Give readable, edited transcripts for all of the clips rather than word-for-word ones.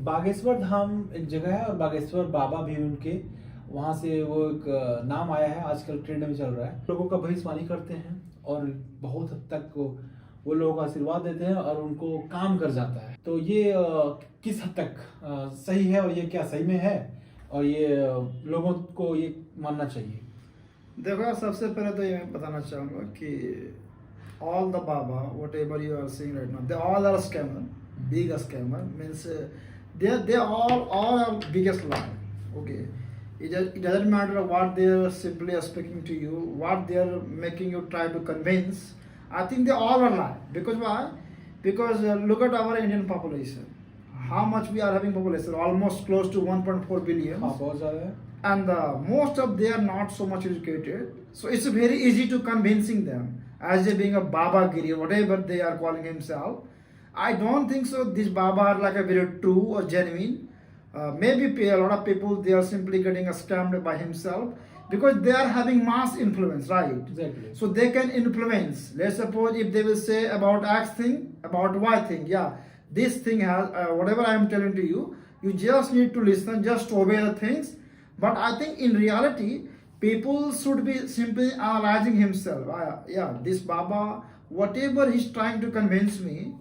बागेश्वर धाम एक जगह है और बागेश्वर बाबा भी उनके वहाँ से वो एक नाम आया है, आजकल ट्रेंड में चल रहा है। लोगों का भविष्यवाणी करते हैं और बहुत हद तक वो लोगों का आशीर्वाद देते हैं और उनको काम कर जाता है। तो ये किस हद तक सही है और ये क्या सही में है और ये लोगों को ये मानना चाहिए? देखो, सबसे पहले तो ये मैं बताना चाहूँगा कि all the Baba, whatever you are seeing right now, they all are scammer, big scammer. Means they all are biggest lie. Okay, it doesn't matter what they are simply speaking to you, what they are making you try to convince. I think they all are lie. Because why? Because look at our Indian population. How much we are having population? Almost close to 1.4 billion. हाँ, बहुत ज़्यादा है। And most of they are not so much educated, so it's very easy to convincing them as they being a Baba Giri, whatever they are calling himself. I don't think so this Baba are like a very true or genuine. Maybe a lot of people, they are simply getting scammed by himself because they are having mass influence, right? Exactly. So they can influence. Let's suppose if they will say about X thing, about Y thing, yeah, this thing has whatever I am telling to you, you just need to listen, just obey the things. But I think in reality, people should be simply analyzing himself. Yeah, this Baba, whatever he's trying to convince me,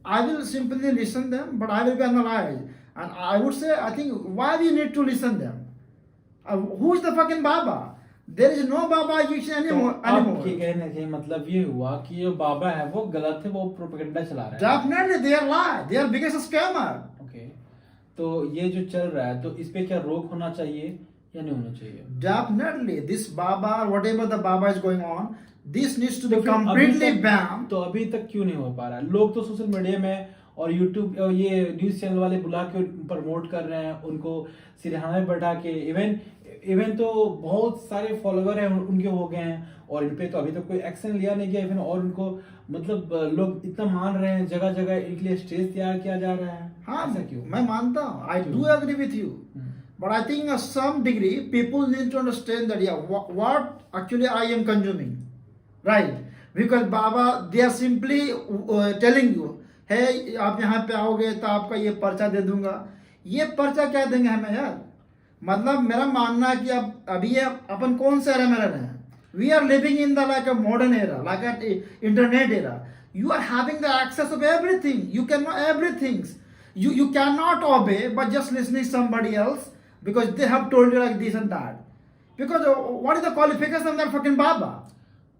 I will simply listen them, but I will be analyzed. And I would say, I think, why we need to listen them? Who is the fucking Baba? There is no Baba anymore. आपके कहने के मतलब ये हुआ कि जो बाबा है वो गलत है, वो प्रोपेगेंडा चला रहा है। Definitely, they are lie. They are biggest scammer. Okay. तो ये जो चल रहा है, तो इस पे क्या रोक होना चाहिए या नहीं होना चाहिए? Definitely, this Baba, whatever the Baba is going on, this needs to be completely banned. तो अभी तक क्यों नहीं हो पा रहा है? लोग तो सोशल मीडिया में और यूट्यूब ये न्यूज चैनल वाले बुला के प्रमोट कर रहे हैं, उनको सिरहाने में बैठा के, इवन तो बहुत सारे फॉलोवर हैं उनके हो गए हैं और इन पे तो अभी तक कोई एक्शन लिया नहीं गया इवन, और उनको मतलब लोग इतना मान रहे हैं, जगह जगह इनके लिए स्टेज तैयार किया जा रहा है। हाँ, ऐसा क्यों? मैं मानता हूँ, I do agree with you. But I think at some degree people need to understand that what actually I am consuming, right? Because Baba, they are simply telling you, hey, आप यहाँ पे आओगे तो आपका ये पर्चा दे दूंगा। ये पर्चा क्या देंगे हमें यार? मतलब मेरा मानना है कि अब अभी ये अपन कौन से एरा में रह रहे हैं? We are living in the like a modern era, like an internet era. You are having the access of everything. You can know everything. You cannot obey but just listening somebody else because they have told you like this and that. Because what is the qualification of that fucking Baba?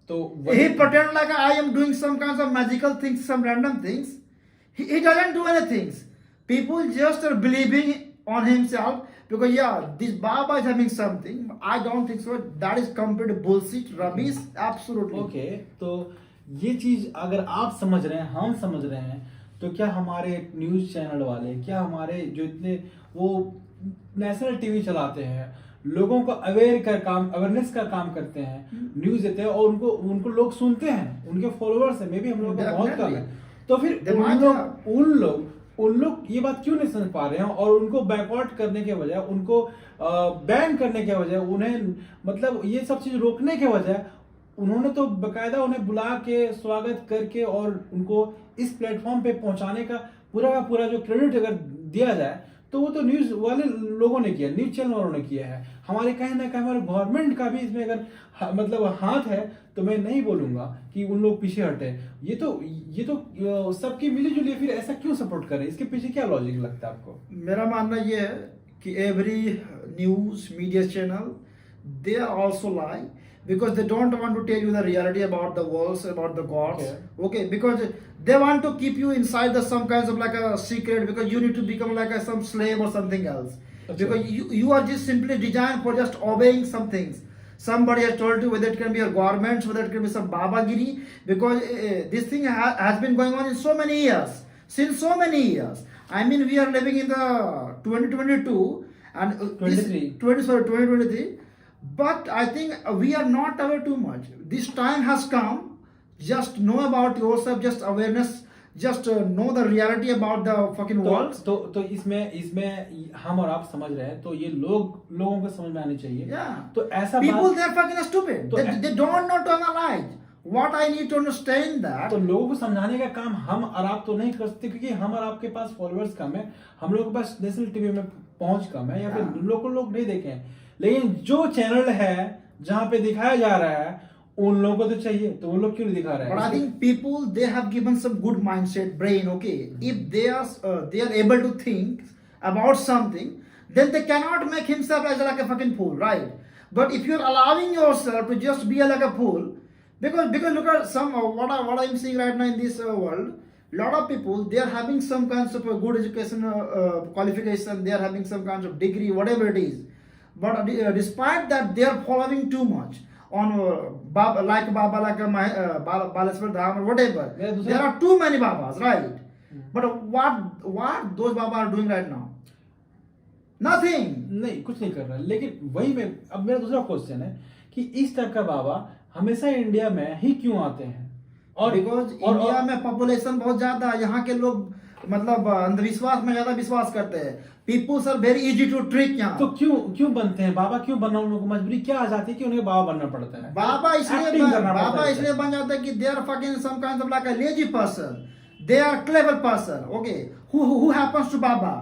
तो He pretend like I am doing some kinds of magical things, some random things. He doesn't do anything. People just are believing on himself because this Baba is having something. I don't think so. That is complete bullshit, rubbish, absolutely. Okay, तो ये चीज अगर आप समझ रहे हैं, हम समझ रहे हैं, तो क्या हमारे न्यूज चैनल वाले, क्या हमारे जो इतने वो नेशनल टीवी चलाते हैं, लोगों को अवेयरनेस का काम करते हैं, न्यूज देते हैं और उनको लोग सुनते हैं, उनके फॉलोअर्स हैं, मे बी हम लोग का बहुत कम है, तो फिर उन लोग ये बात क्यों नहीं समझ पा रहे हैं और उनको बैकआउट करने के बजाय, उनको बैन करने के बजाय, उन्हें मतलब ये सब चीज रोकने के बजाय उन्होंने तो बकायदा उन्हें बुला के स्वागत करके और उनको इस प्लेटफॉर्म पे पहुंचाने का पूरा जो क्रेडिट अगर दिया जाए तो वो तो न्यूज वाले लोगों ने किया, न्यूज चैनल वालों ने किया है। हमारे कहीं ना कहीं हमारे गवर्नमेंट का भी इसमें अगर मतलब हाथ है तो मैं नहीं बोलूंगा कि उन लोग पीछे हटे। ये तो सबकी मिलीजुली, फिर ऐसा क्यों सपोर्ट कर रहे हैं? इसके पीछे क्या लॉजिक लगता है आपको? मेरा मानना ये है कि every news media channel they are also lie because they don't want to tell you the reality about the worlds, about the gods. Okay, because they want to keep you inside the some kinds of like a secret because you need to become like some slave or something else. Because you are just simply designed for just obeying some things. Somebody has told you, whether it can be your government, whether it can be some Babagiri, because this thing has been going on in so many years, since so many years. I mean, we are living in the 2022 and 2023. But I think we are not aware too much. This time has come. Just know about yourself, just awareness, just know the reality about the fucking world. तो इसमें हम और आप समझ रहे हैं, तो ये लोगों को समझ में आनी चाहिए। Yeah. तो ऐसा people they are fucking stupid. They don't know to analyze what I need to understand that. तो लोगों को समझाने का काम हम और आप तो नहीं कर सकते, क्योंकि हम और आपके पास फॉलोअर्स कम है, हम लोगों के पास नेशनल टीवी में पहुंच कम है, या फिर लोग नहीं देखे हैं। लेकिन जो चैनल है जहां पे दिखाया जा रहा है उन लोगों को तो चाहिए, तो उन लोग क्यों नहीं दिखा रहे हैं? But I think people, they have given some good mindset, brain. Okay, if they are able to think about something, then they cannot make himself as like a fucking fool, right? But if you're allowing yourself to just be like a fool, because look at some what I'm seeing right now in this world, lot of people, they are having some kinds of a good education qualification, they are having some kinds of degree, whatever it is, but despite that they are following too much on Baba, like Baleswar Dham or whatever. There are too many Babas, right? But what those Babas are doing right now? Nothing. नहीं, कुछ नहीं कर रहा। लेकिन वही में अब मेरा दूसरा क्वेश्चन है कि इस टाइप का बाबा हमेशा इंडिया में ही क्यों आते हैं? और बिकॉज इंडिया में पॉपुलेशन बहुत ज्यादा है, यहाँ के लोग मतलब अंधविश्वास में ज्यादा विश्वास करते हैं। Peoples are very easy to trick यहाँ। तो क्यों बनते हैं बाबा? क्यों बनना उन लोगों को मजबूरी क्या आ जाती है कि उन्हें बाबा बनना पड़ता है? बाबा इसलिए बन जाता है कि they are fucking some kind of like a lazy person, they are clever person, okay, who happens to बाबा.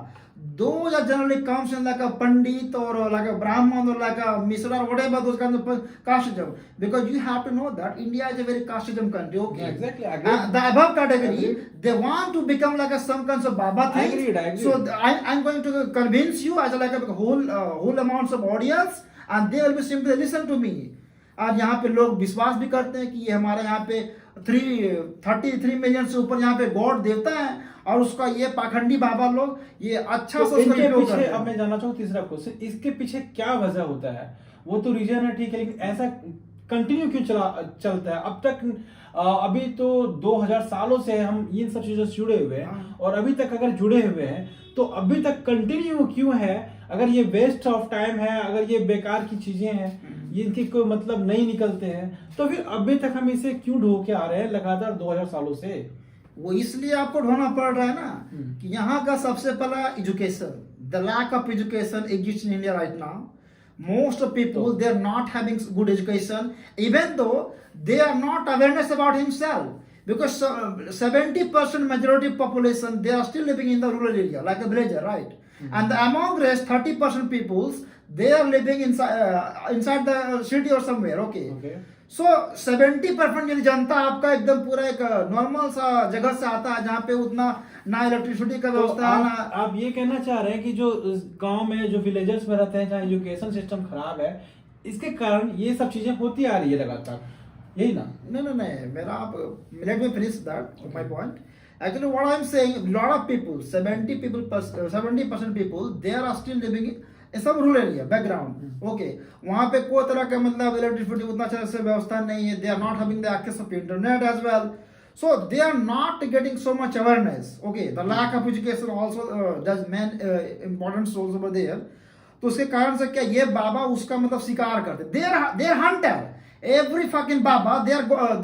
Those are generally comes in like a pandit or like a brahman or like a misra or whatever, those kinds of casteism. Because you have to know that India is a very casteism country. Okay, yeah, exactly. The above category, they want to become like a some kinds of Baba thing. I agree. So I'm going to convince you as a, like a whole amounts of audience, and they will be simply listen to me. और यहाँ पे लोग विश्वास भी करते हैं कि ये हमारे यहाँ पे 33 मिलियन से ऊपर यहाँ पे गॉड देवता है, और उसका ये पाखंडी बाबा लोग ये अच्छा तो से इनके पीछे अब मैं जानना चाहूँ तीसरा क्वेश्चन, इसके पीछे क्या वजह होता है? वो तो रीजन है ठीक है, लेकिन ऐसा कंटिन्यू क्यों चलता है अब तक? अभी तो 2000 सालों से हम इन सब चीजों से जुड़े हुए हैं, और अभी तक अगर जुड़े हुए हैं तो अभी तक कंटिन्यू क्यों है? अगर ये वेस्ट ऑफ टाइम है, अगर ये बेकार की चीजें हैं, ये इनके कोई मतलब नहीं निकलते हैं, तो फिर अभी तक हम इसे क्यों ढो के आ रहे हैं लगातार 2000 सालों से? वो इसलिए आपको ढोना पड़ रहा है ना कि यहाँ का सबसे पहला education, the lack of education exist in India right now. Most of people, they are not having good education, even though they are not awareness about himself, because 70% majority population, they are still living in the rural area like a villager, right? And among rest 30% peoples, they are living inside the city or somewhere. Okay. So 70% यदि जनता आपका एकदम पूरा एक normal सा जगह से आता है जहाँ पे उतना ना इलेक्ट्रिसिटी का व्यवस्था है, ना आप ये कहना चाह रहे हैं कि जो गांव में जो विलेजर्स में रहते हैं जहाँ एजुकेशन सिस्टम खराब है, इसके कारण ये सब चीजें होती आ रही है लगातार, यही ना? नहीं मेरा आप let me finish that my point. Actually what I am saying, lot of people, 70% people, they are still living in सब रूरल एरिया बैकग्राउंड. ओके, वहाँ पे कोई तरह का मतलब इलेक्ट्रिसिटी उतना अच्छा से व्यवस्था नहीं है. They are not having the access of internet as well, so they are not getting so much awareness. Okay, the lack of education also does main importance also over there. तो उसके कारण से क्या ये बाबा उसका मतलब शिकार करते, they are hunter. Every fucking Baba, they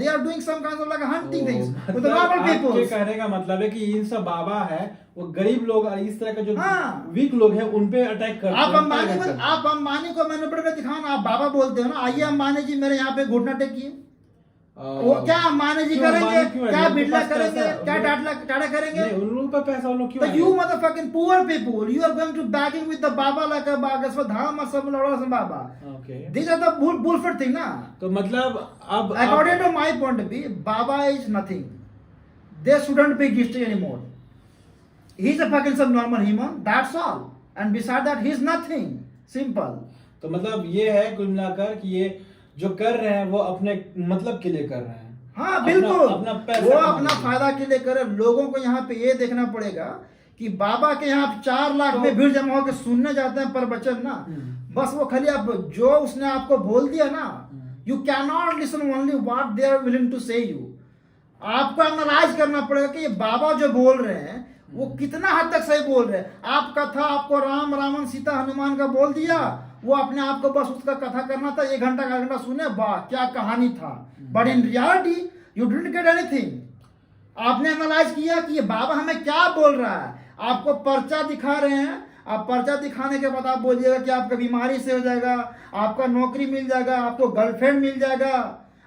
are doing some kind of like hunting things with the normal people. आपके कहने का मतलब है कि इन सब बाबा है वो गरीब लोग और इस तरह का जो वीक लोग हैं उन पे अटैक करते हैं. आप अंबानी को मैनिपुलेट करके दिखाओ ना, आप बाबा बोलते हो ना, आइए अंबानी जी मेरे यहाँ पे घुटना टेकिए. वो क्या अंबानी जी करेंगे, क्या बिरला करेंगे, क्या टाटा करेंगे? नहीं, उन लोगों पे पैसा उन लोग क्यों? So you motherfucking poor people, you are going to begging with the Baba like a Bagaswar Dham or some Lord some Baba. Okay. These are the bullshit thing, na? तो मतलब अब according to my point of view, Baba is nothing. They shouldn't be existing anymore. He's a fucking some normal human, that's all. And beside that, he's nothing. Simple. तो मतलब ये है कुल मिलाकर कि ये जो कर रहे हैं वो अपने मतलब के लिए कर रहे हैं. हाँ बिल्कुल, अपना वो अपना फायदा के लिए करे. लोगों को यहाँ पे ये देखना पड़ेगा कि बाबा के यहाँ 4 लाख में भीड़ जमा होकर सुनने जाते हैं पर बचन ना, बस वो खाली आप जो उसने आपको बोल दिया ना, you can not listen only what they are willing to say you. आपको एनालाइज करना पड़ेगा कि ये बाबा जो बोल रहे हैं वो कितना हद तक सही बोल रहे हैं. आप कथा आपको राम रावण सीता हनुमान का बोल दिया, वो अपने आप को बस उसका कथा करना था, 1 घंटा सुने, वाह क्या कहानी था. But in reality you didn't get anything. आपने एनालाइज किया कि ये बाबा हमें क्या बोल रहा है. आपको पर्चा दिखा रहे हैं, आप पर्चा दिखाने के बाद आप बोलिएगा कि आपका बीमारी से हो जाएगा, आपका नौकरी मिल जाएगा, आपको गर्लफ्रेंड मिल जाएगा,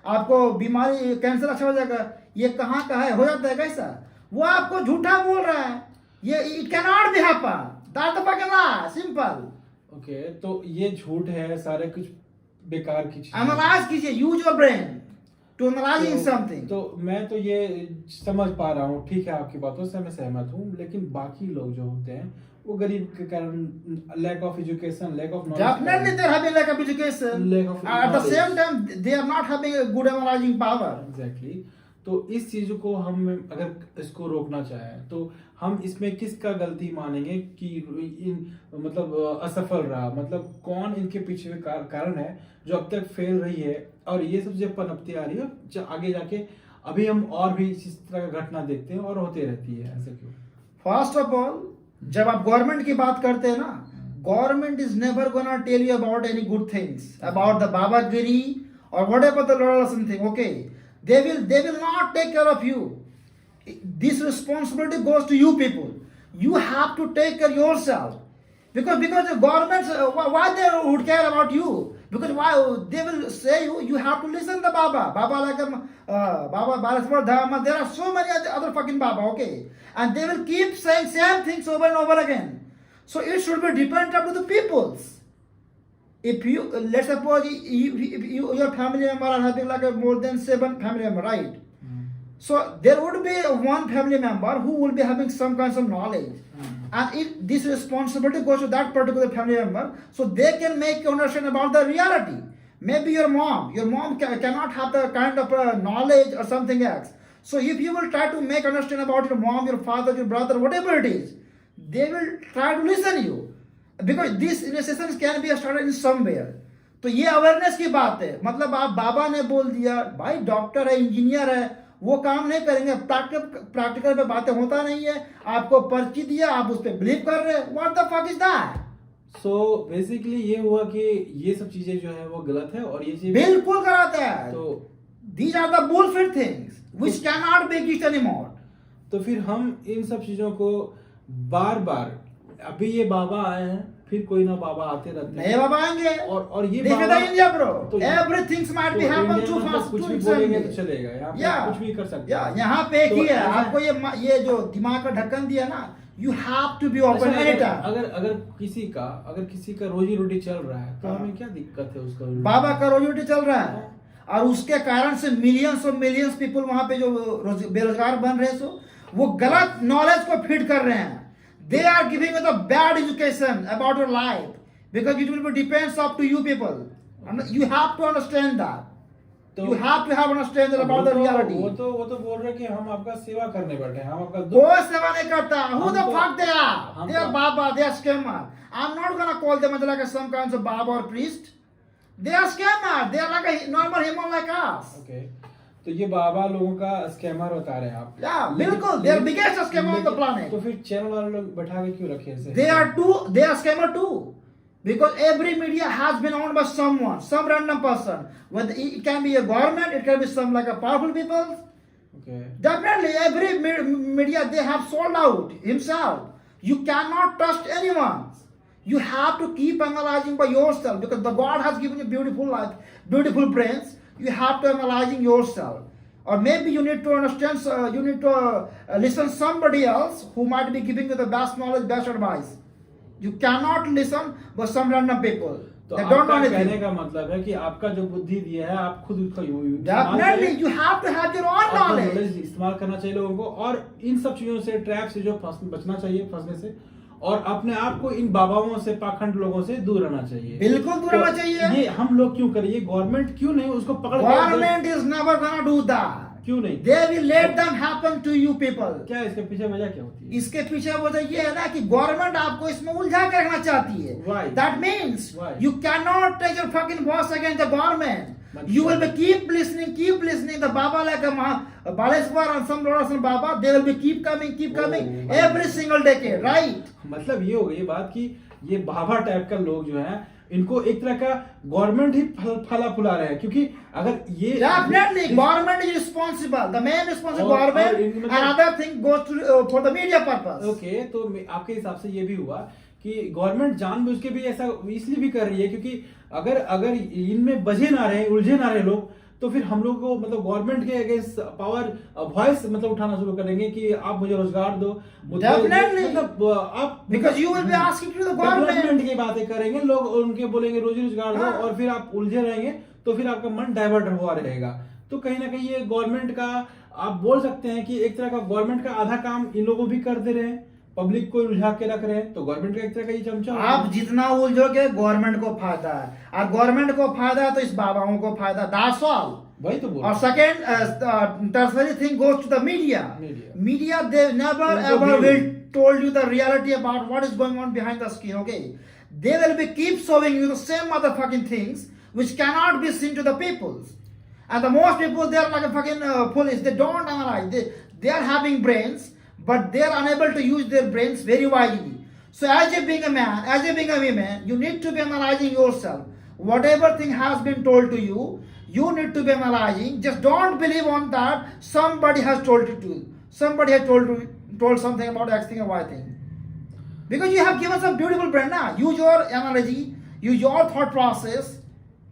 आपको बीमारी कैंसर अच्छा हो जाएगा, ये कहाँ का है, हो जाता है कैसा? वो आपको झूठा बोल रहा है, ये it can not be happen, that's the fucking lie, simple. Okay, तो ये झूठ है, सारे कुछ बेकार की चीज। एनालाइज कीजिए, use your brain to analysing something. तो मैं तो ये समझ पा रहा हूँ, ठीक है, आपकी बातों से मैं सहमत हूँ, लेकिन बाकी लोग जो होते हैं वो गरीब के कारण, lack of education, lack of knowledge, Definitely they are having lack of education. Lack of At the knowledge. same time, they are not having a good analyzing power. Exactly. तो इस चीज को हम अगर इसको रोकना चाहें तो हम इसमें किसका गलती मानेंगे कि मतलब असफल रहा, मतलब कौन इनके पीछे कारण है जो अब तक फेल रही है, और ये सब जो पनपती आ रही है आगे जाके अभी हम और भी इस तरह का घटना देखते हैं और होते रहती है, ऐसा क्यों? First of all, जब आप गवर्नमेंट की बात करते हैं ना, government is never gonna tell you about any good things, about the बाबागिरी or whatever the Lord something, okay? They will not take care of you. This responsibility goes to you people. You have to take care yourself. Because the governments, why they would care about you? Because why they will say you have to listen to Baba like Baba Balaswar Dhamma. There are so many other fucking Baba, okay? And they will keep saying same things over and over again. So it should be dependent upon the peoples. If you, let's suppose your family member are having like more than 7 family member, right? So there would be one family member who will be having some kinds of knowledge, and if this responsibility goes to that particular family member, so they can make you understand about the reality. Maybe your mom cannot have the kind of knowledge or something else. So if you will try to make understand about your mom, your father, your brother, whatever it is, they will try to listen you. Because this initiation can be started in somewhere. तो ये awareness की बात है। मतलब आप बाबा ने बोल दिया, भाई डॉक्टर है, इंजीनियर है, वो काम नहीं करेंगे, प्रैक्टिकल पे बातें होता नहीं है, आपको पर्ची दिया, आप उस पर बिलीव कर रहे हैं, what the fuck is that? So basically ये हुआ कि ये सब चीजें जो है वो गलत है, और ये चीज बिल्कुल गलत है। तो these are the bullshit things which can not be exist anymore. तो फिर हम इन सब चीजों को बार बार, अभी ये बाबा आए हैं, फिर कोई ना बाबा आते रहते हैं, नए बाबा आएंगे, और ये देखिए बाबा इंडिया ब्रो, तो everything might be happen to India में फास्ट, कुछ टू भी बोलेंगे तो चलेगा, यहाँ पे कुछ भी कर सकते हैं। यहाँ पे एक तो ही है, ऐसा- आपको ये जो दिमाग का ढक्कन दिया ना, you have to be open अच्छा, एनी टाइम। अगर किसी का रोजी रोटी चल रहा है तो हमें क्या दिक्कत है उसका? बाबा का रोजी रोटी चल रहा है, और उसके कारण से मिलियंस और मिलियंस पीपल वहां पे जो बेरोजगार बन रहे हैं, सो वो गलत नॉलेज को फीड कर रहे हैं। They are giving you the bad education about your life, because it will be depends up to you people, and you have to understand that. तो you have to have understand about the reality. वो तो बोल रहे कि हम आपका सेवा करने बैठे हैं, हम आपका कोई सेवा नहीं करता। Who the fuck they are? हम They are तो- Baba, they are scammer. I'm not gonna call them as like some kinds of Baba or priest. They are scammer. They are like a normal human like us. Okay, तो ये बाबा लोगों का scammer बता रहे हैं आप? Yeah, बिल्कुल, they are biggest scammer on the planet. तो फिर चैनल वाले लोग बैठा के क्यों रखे ऐसे? They are scammer too. Because every media has been owned by someone, some random person. Whether it can be a government, it can be some like a powerful people. Okay. Definitely, every media they have sold out himself. You cannot trust anyone. You have to keep analyzing by yourself, because the God has given you beautiful life, beautiful brains. You have to analyzing yourself. Or maybe you need to understand. You need to listen somebody else who might be giving you the best knowledge, best advice. You cannot listen by some random people. तो They don't know आपका कहने anything. का मतलब है कि आपका जो बुद्धि दिया है आप खुद उसका Definitely, you have to have your own knowledge. Knowledge इस्तेमाल करना चाहिए लोगों को, और इन सब चीजों से, ट्रैप से जो बचना चाहिए, फंसने से, और अपने आप को इन बाबाओं से, पाखंड लोगों से दूर रहना चाहिए। बिल्कुल दूर रहना चाहिए। ये हम लोग क्यों करें? ये गवर्नमेंट क्यों नहीं उसको पकड़ के- Government is never gonna do that. क्यों नहीं? They will let them happen to you people. क्या इसके पीछे वजह क्या होती है? इसके पीछे वजह ये है ना कि गवर्नमेंट आपको इसमें उलझा के रखना चाहती है. Why? That means Why? you cannot take your fucking voice against the government. But You will be keep listening. The Baba like a Baleswar and some Lord and Baba, they will be keep coming Oh, every single decade, right? मतलब ये हो गई बात कि ये बाबा type का लोग जो है, इनको एक तरह का गवर्नमेंट ही फला फुला रहे हैं, क्योंकि अगर ये Definitely, government is responsible. The main responsible और government, इनमें and other thing goes to for the media purpose. Okay, तो आपके हिसाब से ये भी हुआ कि गवर्नमेंट जानबूझ के भी ऐसा इसलिए भी कर रही है क्योंकि अगर इनमें बझे ना रहे, उलझे ना रहे लोग, तो फिर हम लोग को मतलब गवर्नमेंट के अगेंस्ट पावर वॉइस मतलब उठाना शुरू करेंगे कि आप मुझे रोजगार दो, मुझे Definitely. मतलब आप Because you will be asking to the government. Development की बातें करेंगे, लोग उनके बोलेंगे रोजी रोजगार दो, हाँ। और फिर आप उलझे रहेंगे, तो फिर आपका मन डाइवर्ट हुआ रहेगा। तो कहीं ना कहीं ये गवर्नमेंट का आप बोल सकते हैं कि एक तरह का गवर्नमेंट का आधा काम इन लोगों भी कर दे रहे हैं, पब्लिक को उलझा के रख रहे हैं, तो गवर्नमेंट का एक तरह का ये चमचा हो आप गया। जितना उलझोगे गवर्नमेंट को फायदा है, और गवर्नमेंट को फायदा है तो इस बाबाओं को फायदा, दैट्स ऑल। वही तो बोल और second tertiary thing goes to the media. Media. They never उनको ever भी- will told you the reality about what is going on behind the screen. Okay, they will be keep showing you the same motherfucking things which cannot be seen to the peoples. And the most people, they are like a fucking police. They don't analyze. They are having brains, but they are unable to use their brains very wisely. So as a being a man, as a being a woman, you need to be analyzing yourself. Whatever thing has been told to you, you need to be analyzing. Just don't believe on that somebody has told it to you. Somebody has told something about X thing or Y thing. Because you have given some beautiful brain now. Use your analogy, use your thought process.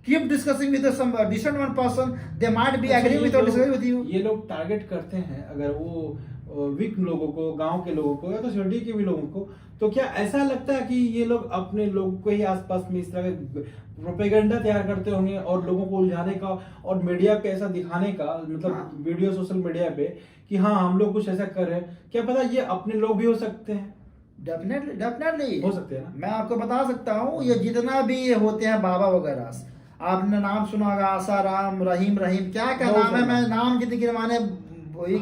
Keep discussing with some decent one person. They might be अच्छा, agreeing ये with or लोग- disagree with you. ये लोग target करते हैं अगर वो week लोगों को, गांव के लोगों को, या तो सिटी के भी लोगों को, तो क्या ऐसा लगता है कि ये लोग अपने लोगों को ही आसपास में इस तरह के प्रोपेगेंडा तैयार करते होंगे और लोगों को उलझाने का और मीडिया पे ऐसा दिखाने का, मतलब हाँ। वीडियो सोशल मीडिया पे कि हाँ हम लोग कुछ ऐसा कर रहे हैं, क्या पता ये अपने लोग भी हो सकते हैं, डेफिनेटली हो सकते हैं ना। मैं आपको बता सकता हूँ, ये जितना भी ये होते हैं बाबा वगैरह, आपने नाम सुना होगा आसाराम, रहीम, क्या क्या बहुत नाम है, सारा। मैं नाम जितनी गिरवाने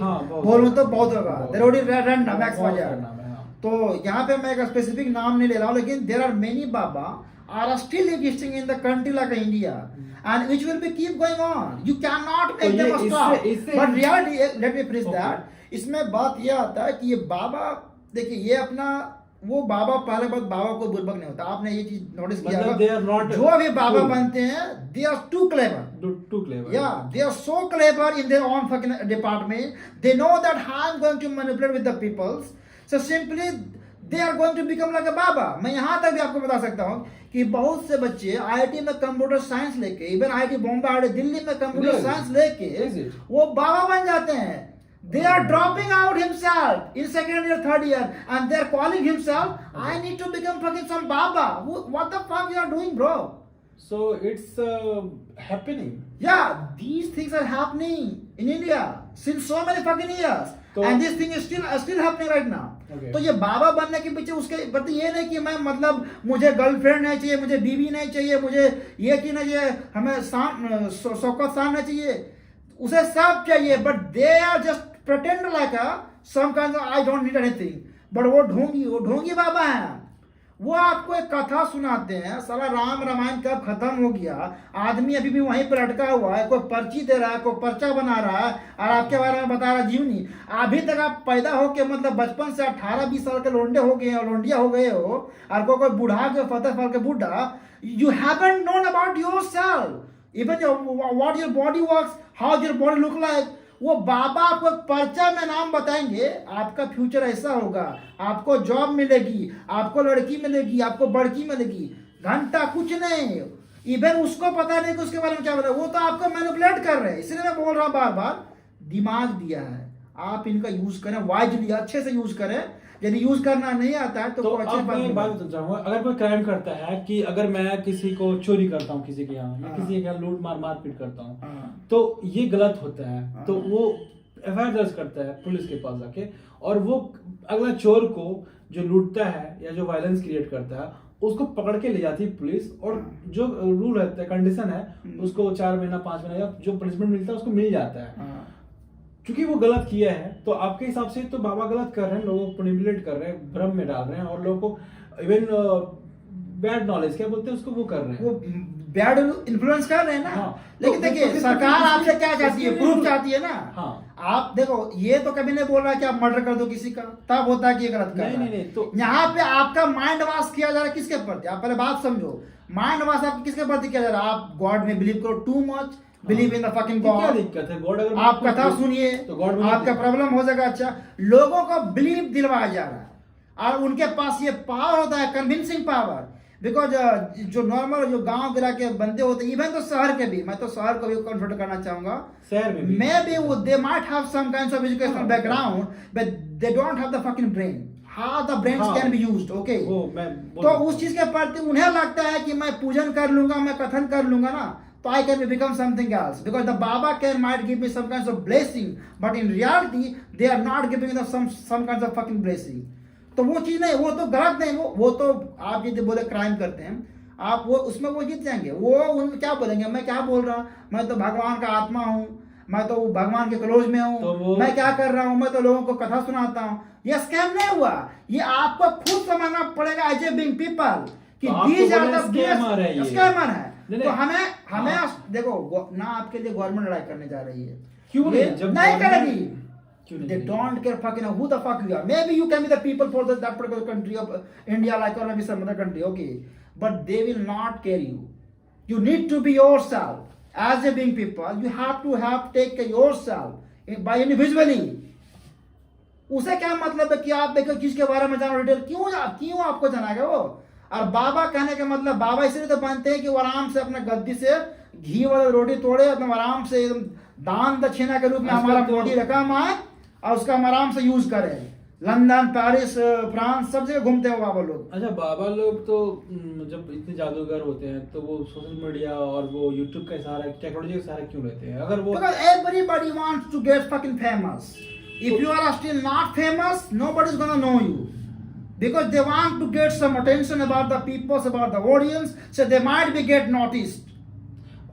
हाँ, बहुत बोलूँ सारा। तो बहुत होगा। बहुत। देयर ऑलरेडी रैंडम बहुत एक्स सारा वजह। नाम है, हाँ। तो यहाँ पे मैं एक स्पेसिफिक नाम नहीं ले रहा हूँ, लेकिन there are many baba are still existing in the country like India, and which will be keep going on. You can not तो मेक ये देम स्टॉप, इससे- but reality, let me finish Okay. That. इसमें बात ये आता है कि ये बाबा, देखिए ये अपना वो बाबा, पहले बात बाबा को बुर्बक नहीं होता, आपने ये चीज नोटिस किया मतलब they are होगा। not जो भी बाबा cool. बनते हैं, they are too clever. Too clever. Yeah, they are so clever in their own fucking department. They know that how I'm going to manipulate with the peoples. So simply they are going to become like a baba. मैं यहाँ तक भी आपको बता सकता हूँ कि बहुत से बच्चे आईआईटी में कंप्यूटर साइंस लेके, even IIT Bombay, IIT Delhi में कंप्यूटर Really? साइंस लेके Is it? वो बाबा बन जाते हैं। They are dropping out himself in second year, third year, and they are calling himself, I need to become fucking some baba. What the fuck you are doing, bro? So it's happening. Yeah, these things are happening in India since so many fucking years, तो- and this thing is still happening right now. Okay. तो ये बाबा बनने के पीछे उसके मतलब ये नहीं कि मैं मतलब मुझे गर्लफ्रेंड नहीं चाहिए, मुझे बीवी नहीं चाहिए, मुझे ये चीज नहीं चाहिए, हमें शौकत शान नहीं चाहिए, उसे सब चाहिए, but they are just pretend like some kind of I don't need anything. But वो ढोंगी बाबा हैं। वो आपको एक कथा सुनाते हैं, साला राम रामायण कब खत्म हो गया, आदमी अभी भी वहीं पर अटका हुआ है, कोई पर्ची दे रहा है, कोई पर्चा बना रहा है, और आपके बारे में बता रहा है जीवनी। अभी तक आप पैदा हो के मतलब बचपन से 18-20 साल के लोंडे हो गए और लोंडिया हो गए हो, और कोई बुढ़ा के 70 साल के बुढ़ा, you haven't known about yourself, even what your body works, how your body look like. वो बाबा आपको एक पर्चा में नाम बताएंगे, आपका फ्यूचर ऐसा होगा, आपको जॉब मिलेगी, आपको लड़की मिलेगी, आपको बड़की मिलेगी, घंटा कुछ नहीं। इवन उसको पता नहीं कि उसके बारे में क्या बताया, वो तो आपको मैनिपुलेट कर रहे हैं। इसलिए मैं बोल रहा हूं बार बार, दिमाग दिया है, आप इनका यूज करें वाइजली, अच्छे से यूज करें। यदि यूज करना नहीं आता है तो तो कोई अच्छी अब मैं एक बात बताना चाहूंगा, अगर कोई क्राइम करता है कि अगर मैं किसी को चोरी करता हूँ किसी के यहाँ, या हाँ। किसी के यहाँ लूट मार पीट करता हूँ, हाँ। तो ये गलत होता है। हाँ। तो वो एफआईआर दर्ज करता है पुलिस के पास जाके, और वो अगला चोर को जो लूटता है या जो वायलेंस क्रिएट करता है उसको पकड़ के ले जाती है पुलिस, और जो रूल रहता है, कंडीशन है, उसको 4 महीना 5 महीना या जो पनिशमेंट मिलता है उसको मिल जाता है। हाँ। क्योंकि वो गलत किया है, तो आपके हिसाब से तो बाबा गलत कर रहे हैं, लोगों को मैनिपुलेट कर रहे हैं, भ्रम में डाल रहे हैं, और लोगों को इवन बैड नॉलेज क्या बोलते हैं उसको, वो कर रहे हैं, वो बैड इन्फ्लुएंस कर रहे हैं ना। हाँ। लेकिन तो देखिए तो सरकार इसके- आपसे क्या चाहती है, इसके- प्रूफ चाहती है ना। हाँ। आप देखो, ये तो कभी नहीं बोल रहा कि आप मर्डर कर दो किसी का, तब होता है कि ये गलत कर नहीं, रहा है। नहीं, नहीं, तो- यहाँ पे आपका माइंड वॉश किया जा रहा है किसके प्रति, आप पहले बात समझो। माइंड वॉश आपको किसके प्रति किया जा रहा है, आप गॉड में बिलीव करो too much, believe in the fucking क्या गॉड। दिक्कत है, गॉड अगर आप कथा सुनिए तो गॉड में आपका प्रॉब्लम हो जाएगा। अच्छा, लोगों को बिलीव दिलवाया जा रहा है, और उनके पास ये पावर होता है, कन्विंसिंग पावर। बिकॉज जो नॉर्मल जो गांव गिरा के बंदे होते हैं, इवन तो शहर के भी, मैं तो शहर को भी कंसिडर करना चाहूंगा, शहर में भी मे बी वो they might have some kinds of educational background but they don't have the fucking brain, how the brains can be used, okay. तो उस चीज के प्रति उन्हें लगता है कि मैं पूजन कर लूंगा, मैं कथन कर लूंगा ना, तो I can become something else because the Baba can might give me some kinds of blessing, but in reality they are not giving them some kinds of fucking blessing. तो वो चीज नहीं, वो तो गलत नहीं, वो तो आप यदि बोले क्राइम करते हैं आप, वो उसमें वो जीत जाएंगे, वो उनमें क्या बोलेंगे, मैं क्या बोल रहा हूँ, मैं तो भगवान का आत्मा हूँ, मैं तो भगवान के क्लोज में हूँ, तो मैं क्या कर रहा हूँ, मैं तो लोगों को कथा सुनाता हूँ। ये स्कैम नहीं हुआ, ये आपको खुद समझना पड़ेगा एज ए बीइंग पीपल कि दीज आर द स्कैमर है। तो हमें देखो ना, आपके लिए गवर्नमेंट लड़ाई करने जा रही है, क्यों नहीं, जब नहीं करेगी, they don't care fucking who the fuck you are, maybe you can be the people for that particular country of India, like or maybe some other country, okay, but they will not care you need to be yourself as a being people, you have to take care yourself by individually। उसे क्या मतलब है कि आप देखो किसके बारे में जानो डिटेल, क्यों आपको जाना वो। और बाबा कहने का मतलब, बाबा इसलिए तो बनते हैं कि वो आराम से अपने गद्दी से घी वाला रोटी तोड़े, अपने आराम से दान दक्षिणा के रूप में हमारा मोटी रकम आए और उसका हम आराम से यूज करें। लंदन, पेरिस, फ्रांस सब जगह घूमते हैं बाबा लोग। अच्छा, बाबा लोग तो जब इतने जादूगर होते हैं तो वो सोशल मीडिया और वो यूट्यूब का सहारा, टेक्नोलॉजी का सहारा क्यों लेते हैं? अगर वो everybody wants to get fucking famous. If you are still not famous, nobody is gonna know you. Because they want to get some attention about the people, about the audience, so they might be get noticed.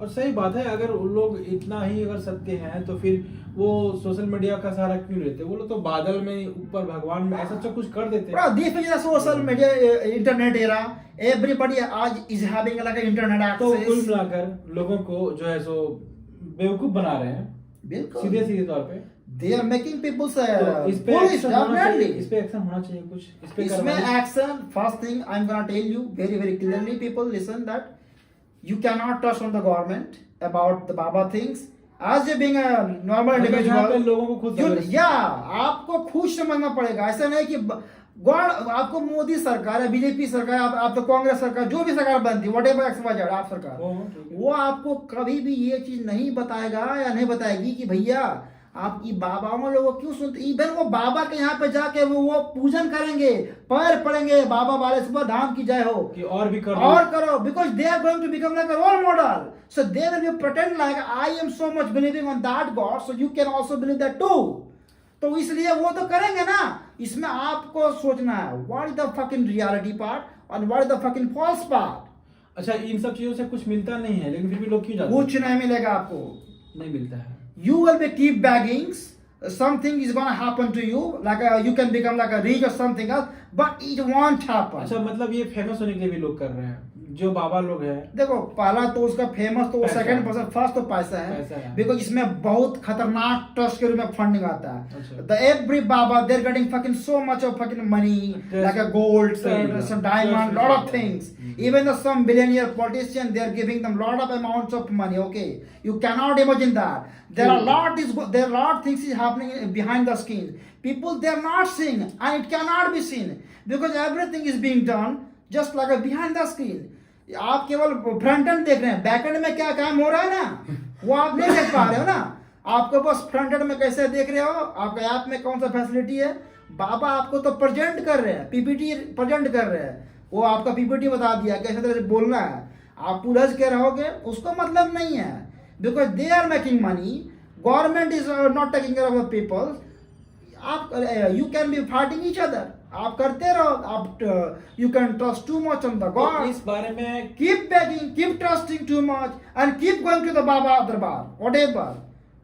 और सही बात है, अगर उन लोग इतना ही अगर सत्य हैं तो फिर वो सोशल मीडिया का सहारा क्यों लेते? वो लोग तो बादल में ऊपर भगवान में ऐसा सब कुछ कर देते हैं। This is the social media internet era. Everybody आज is having like an internet access. तो कुल मिलाकर लोगों को जो है सो बेवकूफ बना रहे हैं, बिल्कुल सीधे तौर पे। They are making people say, इस पे एक्शन होना चाहिए कुछ, इस पे इसमें action. First thing I am gonna tell you very very clearly, people listen that you cannot trust on the government about the Baba things as you being a normal individual। लोगों को खुद आपको खुद समझना पड़ेगा। ऐसा नहीं कि गॉड आपको मोदी सरकार है, बीजेपी सरकार, आप तो कांग्रेस सरकार, जो भी सरकार बनती है, व्हाटएवर एक्स आप सरकार, वो आपको कभी भी ये चीज नहीं बताएगा या नहीं बताएगी कि भैया आप ये बाबाओं लोगों क्यों सुनते। इवन वो बाबा के यहाँ पे जाके वो पूजन करेंगे, पैर पड़ेंगे, बाबा बालेश्वर धाम की जय हो कि और भी करो because they are going to become like a role model. So they will be pretend like I am so much believing on that god, so you can also believe that too. तो इसलिए वो तो करेंगे ना। इसमें आपको सोचना है what is the fucking reality part और what is the fucking false part. अच्छा, इन सब चीजों से कुछ मिलता नहीं है, लेकिन फिर भी लोग क्यों जाते हैं? कुछ नहीं मिलेगा आपको, नहीं मिलता है। You will be keep begging, something is gonna happen to you, like you can become like a rich or something else, but it won't happen। अच्छा, मतलब ये फेमस होने के लिए भी लोग कर रहे हैं, जो बाबा लोग हैं। देखो पहला तो उसका फेमस तो सेकंड पर्सन, फर्स्ट तो पैसा है, बिकॉज इसमें बहुत खतरनाक ट्रस्ट के रूप में फंडिंग आता है। The every baba they are getting fucking so much of fucking money, like a gold, some diamond, lot of things. Even some billionaire politicians, they are giving them lot of amounts of money. Okay, you cannot imagine that. There are lot things is happening behind the scenes. People they are not seeing, and it cannot be seen because everything is being done just like a behind the screen. आप केवल front end देख रहे हैं, back and में क्या काम हो रहा है ना, वो आप नहीं देख पा रहे हो ना। आपको बस फ्रंट एंड में कैसे देख रहे हो, आपका ऐप में कौन सा फैसिलिटी है, बाबा आपको तो प्रेजेंट कर रहे हैं, पीपीटी प्रेजेंट कर रहे हैं, वो आपका पीपीटी बता दिया कैसे तरह से बोलना है, आप उलझ के रहोगे, उसको मतलब नहीं है। Because they are making money, government is not taking care of the people. आप you can be fighting each other, आप करते रहो, आप you can trust too much on the god. इस बारे में keep begging, keep trusting too much and keep going to the baba darbar, whatever,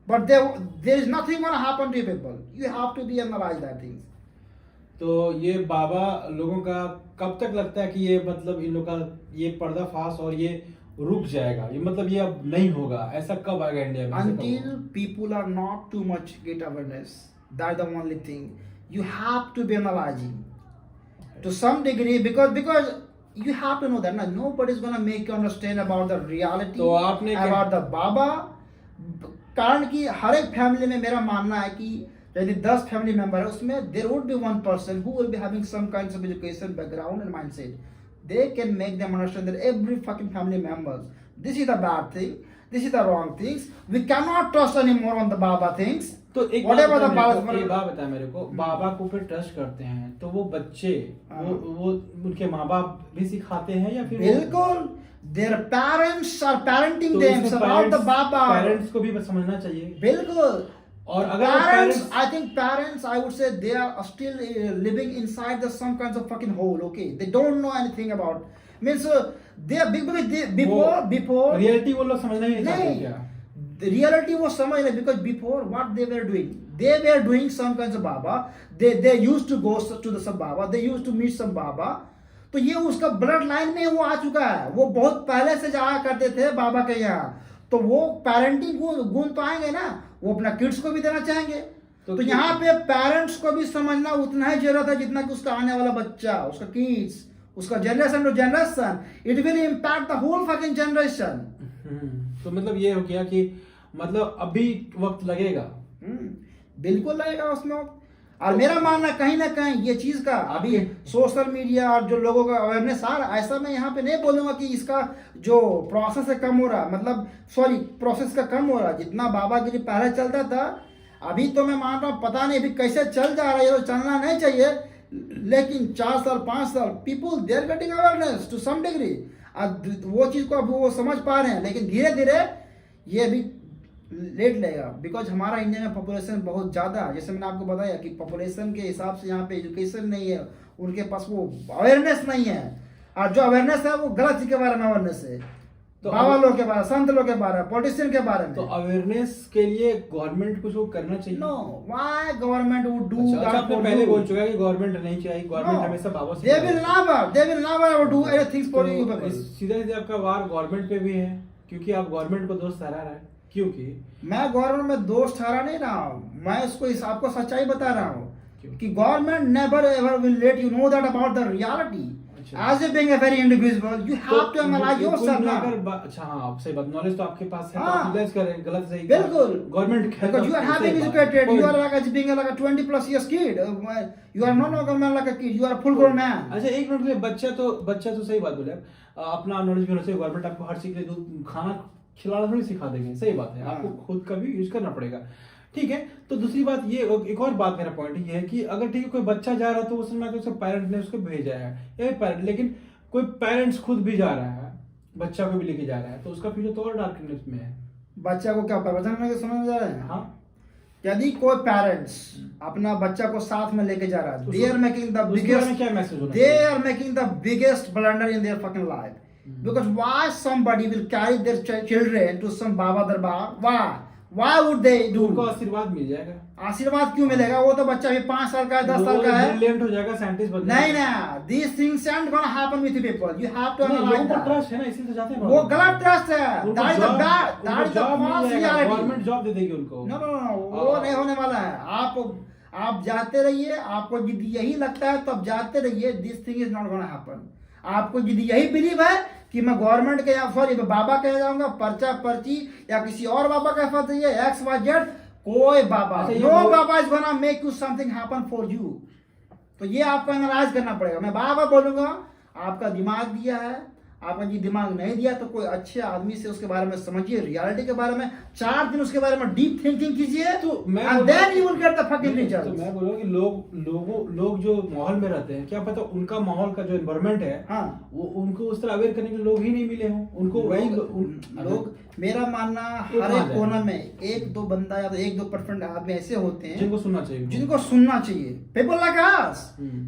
but there is nothing gonna happen to people. You have to be analyse that things. तो ये बाबा लोगों का कब तक लगता है कि ये मतलब इन लोगों का ये पर्दाफाश और ये रुक जाएगा, ये मतलब ये अब नहीं होगा, ऐसा कब आएगा इंडिया में? Until people are not too much get awareness, that's the only thing. You have to be analyzing to some degree because you have to know that nobody is gonna make you understand about the reality तो आपने about the Baba। कारण कि हर एक family में मेरा मानना है कि यदि 10 फैमिली मेंबर है उसमें there would be one person who will be having some kinds of education background and mindset। they can make them understand that every fucking family members, this is the bad thing, this is the wrong things. We cannot trust anymore on the Baba things. तो एक Whatever the बात Baba, बता मेरे को, बाबा को फिर trust करते हैं तो वो बच्चे वो उनके माँ बाप भी सिखाते हैं या फिर बिल्कुल, their parents are parenting तो them इसमें about the Baba. पेरेंट्स को भी समझना चाहिए। बिल्कुल। और अगर Parents, I think parents, I would say they are still living inside the some kinds of fucking hole. Okay, they don't know anything about. Means they are because they, before reality वो लोग समझना ही नहीं चाहते क्या? the reality was somewhere because before what they were doing some kinds of Baba. They used to go to the some Baba. They used to meet some Baba. तो ये उसका blood line में वो आ चुका है, वो बहुत पहले से जाया करते थे बाबा के यहाँ, तो वो पेरेंटिंग गुण तो आएंगे ना, वो अपना किड्स को भी देना चाहेंगे। तो यहाँ पे पेरेंट्स को भी समझना उतना ही जरूरत है जितना कि उसका आने वाला बच्चा, उसका किड्स, उसका generation to generation, it will impact the whole fucking generation. तो मतलब ये हो गया कि मतलब अभी वक्त लगेगा। बिल्कुल लगेगा उसमें। और मेरा मानना कहीं ना कहीं ये चीज का अभी सोशल मीडिया और जो लोगों का अवेयरनेस आ रहा है, ऐसा मैं यहाँ पे नहीं बोलूंगा कि इसका जो प्रोसेस है कम हो रहा, मतलब सॉरी प्रोसेस का कम हो रहा, जितना बाबागिरी पहले चलता था अभी तो मैं मान रहा हूँ पता नहीं अभी कैसे चल जा रहा है, ये तो चलना नहीं चाहिए, लेकिन 4 साल 5 साल people they are getting awareness to some degree, वो चीज को अब वो समझ पा रहे हैं, लेकिन धीरे धीरे ये अभी लेट लगेगा बिकॉज हमारा इंडिया में पॉपुलेशन बहुत ज़्यादा है। जैसे मैंने आपको बताया कि पॉपुलेशन के हिसाब से यहाँ पे एजुकेशन नहीं है, उनके पास वो अवेयरनेस नहीं है, और जो अवेयरनेस है वो गलत चीज के बारे में अवेयरनेस है, तो बाबा लोग के बारे, संत लोग के बारे में, पॉलिटिशियन के बारे में। तो अवेयरनेस के लिए गवर्नमेंट कुछ वो करना चाहिए। No, why government would do that? आपने पहले बोल चुका है कि गवर्नमेंट नहीं चाहिए, गवर्नमेंट हमेशा बाबा से they will never do anything for you people. सीधा सीधा आपका वार गवर्नमेंट पे भी है, क्योंकि आप गवर्नमेंट को दोस्त ठहरा रहे हैं। क्योंकि मैं गवर्नमेंट में दोस्त ठहरा नहीं रहा हूँ, मैं इसको आपको सच्चाई बता रहा हूँ कि government never ever will let you know that about the reality. As you being a very individual, you have to analyze yourself now. अच्छा हाँ, सही बात, नॉलेज तो आपके पास है, तो एनालाइज करें गलत सही। बिल्कुल, government because you are having educated, you are like as being like a 20+ years kid, you are no longer man like a kid, you are a full grown man. अच्छा एक मिनट के लिए, बच्चा तो सही बात बोले आप, अपना नॉलेज भी होना चाहिए। गवर्नमेंट आपको हर चीज के लिए खाना खिलाना थोड़ी सिखा देंगे, सही बात है, आपको खुद का भी यूज करना पड़ेगा, ठीक है। तो दूसरी बात ये, एक और बात मेरा पॉइंट ये है कि अगर ठीक है कोई बच्चा जा रहा है तो वो समझ में उसके पेरेंट ने उसको भेजा है या पेरेंट, लेकिन कोई पेरेंट्स खुद भी जा रहा है, बच्चा को भी लेके जा रहा है, तो उसका फ्यूचर तो और डार्कनेस में है। बच्चा को क्या प्रवचन में सुनाने जा रहे हैं? हाँ, यदि कोई पेरेंट्स अपना बच्चा को साथ में लेके जा रहा है, they are making the biggest, क्या मैसेज होना, they are making the biggest blunder in their fucking life. Because why somebody will carry their children to some Baba Darbar? Why would they do? उनको आशीर्वाद मिल जाएगा। आशीर्वाद क्यों मिलेगा? वो तो बच्चा भी 5 साल का है, 10 साल का है, ब्रिलियंट हो जाएगा, साइंटिस्ट बन जाएगा। नहीं ना, these things aren't gonna happen with people. You have to analyze लोगों को that. ट्रस्ट है ना, इसीलिए तो जाते हैं। वो गलत ट्रस्ट है, that is the bad, that is the job false मिल जाएगा, reality. गवर्नमेंट जॉब दे देगी उनको। No, वो नहीं होने वाला है। आप जाते रहिए, आपको यदि यही लगता है तो आप जाते रहिए, this thing is not gonna happen. आपको यदि यही बिलीव है कि मैं गवर्नमेंट के या सॉरी बाबा के जाऊंगा, पर्चा पर्ची या किसी और बाबा के पास जाइए, XYZ, कोई बाबा, no baba is gonna make you something happen for you. तो ये आपको एनालाइज करना पड़ेगा। मैं बाबा बोलूंगा, आपका दिमाग दिया है, आपने जी दिमाग नहीं दिया तो कोई अच्छे आदमी से उसके बारे में समझिए, रियलिटी के बारे में 4 दिन उसके बारे में डीप थिंकिंग कीजिए, तो मैं then you will get the fucking result. तो मैं बोलूंगा कि लोग जो माहौल में रहते हैं, क्या पता उनका माहौल का जो एनवायरनमेंट है, हाँ, वो उनको उस तरह अवेयर करने के लोग ही नहीं मिले हों, उनको वही लोग मेरा मानना हर एक कोना में 1-2 बंदा या तो 1-2% आदमी ऐसे होते हैं जिनको सुनना चाहिए। People like us,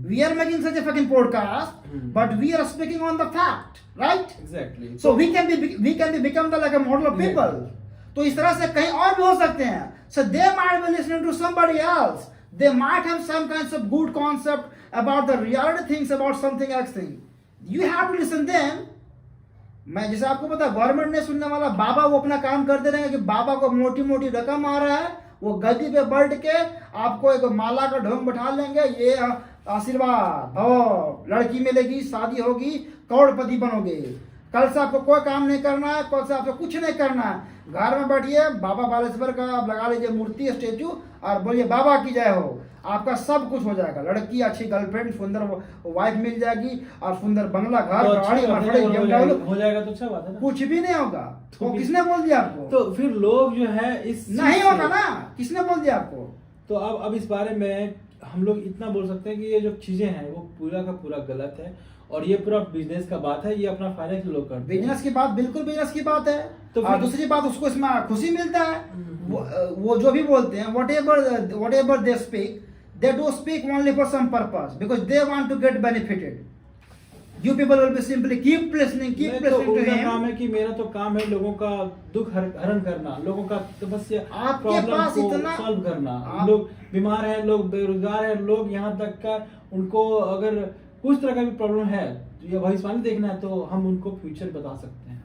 we are making such a fucking podcast, but we are speaking on the fact, right? Exactly. So we can become the like a model of people. तो इस तरह से कहीं और भी हो सकते हैं. So they might be listening to somebody else. They might have some kinds of good concept about the reality things about something else thing. You have to listen them. मैं जैसे आपको पता, गवर्नमेंट ने सुनने वाला बाबा वो अपना काम करते रहेंगे कि बाबा को मोटी मोटी रकम आ रहा है, वो गद्दी पे बैठ के आपको एक माला का ढोंग बैठा लेंगे, ये आशीर्वाद, लड़की मिलेगी, शादी होगी, करोड़पति बनोगे, कल से आपको कोई काम नहीं करना है, कल से आपको कुछ नहीं करना है। घर में बैठिए, बाबा बालेश्वर का आप लगा लीजिए मूर्ति, स्टेचू, और बोलिए बाबा की जय हो, आपका सब कुछ हो जाएगा। लड़की, अच्छी गर्लफ्रेंड, सुंदर वाइफ मिल जाएगी, और सुंदर बंगला, घर, तो गाड़ी, अच्छा मठड़ी, हो जाएगा तो अच्छा बात है ना। कुछ भी नहीं होगा। तो तो किसने बोल दिया आपको? तो फिर लोग जो है इस नहीं चीज होगा से- ना, किसने बोल दिया आपको? तो अब इस बारे में हम लोग इतना बोल सकते हैं कि ये जो चीजें हैं वो पूरा का पूरा गलत है, और ये पूरा बिजनेस का बात है, ये अपना फायदा के लोग करते हैं। बिजनेस की बात, बिल्कुल बिजनेस की बात है। तो और फिर- दूसरी बात, उसको इसमें खुशी मिलता है। वो जो भी बोलते हैं, whatever they speak, they do speak only for some purpose, because they want to get benefited. You people will be simply keep listening मैं तो टू उनका हिम। काम है कि मेरा तो काम है लोगों का दुख हरण करना, लोगों का तपस्या, आपके प्रॉब्लम पास को इतना- सॉल्व करना। आप- लोग बीमार हैं, लोग बेरोजगार हैं, लोग यहाँ तक का उनको अगर कुछ तरह का भी प्रॉब्लम है या भविष्यवाणी देखना है तो हम उनको फ्यूचर बता सकते हैं।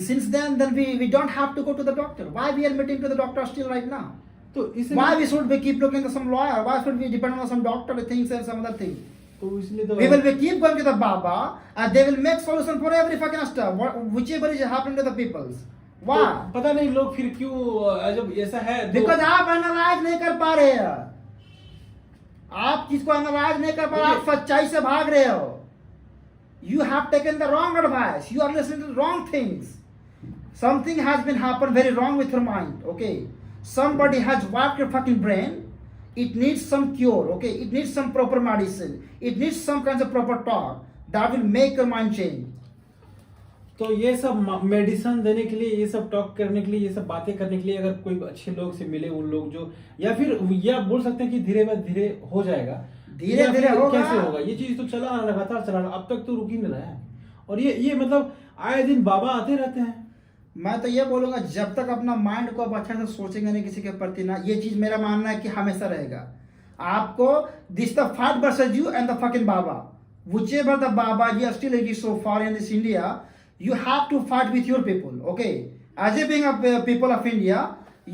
Since then we don't have to go to the doctor. Why we are meeting to the doctor still right now? तो इसलिए Why we should we keep looking to some lawyer? Why should we depend on some doctor things and some other thing? तो इसलिए तो We will be keep going to the Baba, and they will make solution for every fucking stuff, whichever is happening to the peoples. Why? तो पता नहीं लोग फिर क्यों जब ऐसा है तो- Because आप एनालाइज नहीं कर पा रहे हैं। आप चीज को एनालाइज नहीं कर पा रहे, आप सच्चाई से भाग रहे हो। You have taken the wrong advice. You are listening to the wrong things. Something has been happened very wrong with your mind. Okay, somebody has wiped your fucking brain. It needs some cure. Okay, it needs some proper medicine. It needs some kinds of proper talk that will make your mind change. तो ये सब medicine देने के लिए, ये सब talk करने के लिए, ये सब बातें करने के लिए अगर कोई अच्छे लोग से मिले, उन लोग जो, या फिर या बोल सकते हैं कि धीरे धीरे हो जाएगा। धीरे या धीरे फिर होगा। कैसे होगा? ये चीज तो चला लगातार चला, अब तक तो रुक ही नहीं रहा है। और ये मतलब आए दिन बाबा आते रहते हैं। मैं तो ये बोलूंगा, जब तक अपना माइंड को आप अच्छे से सोचेंगे नहीं किसी के प्रति ना, ये चीज मेरा मानना है कि हमेशा रहेगा। आपको this the fight versus you and the fucking Baba, whichever the baba you still exist so far in this India, you have to fight with your people. Okay, as a being a people of India,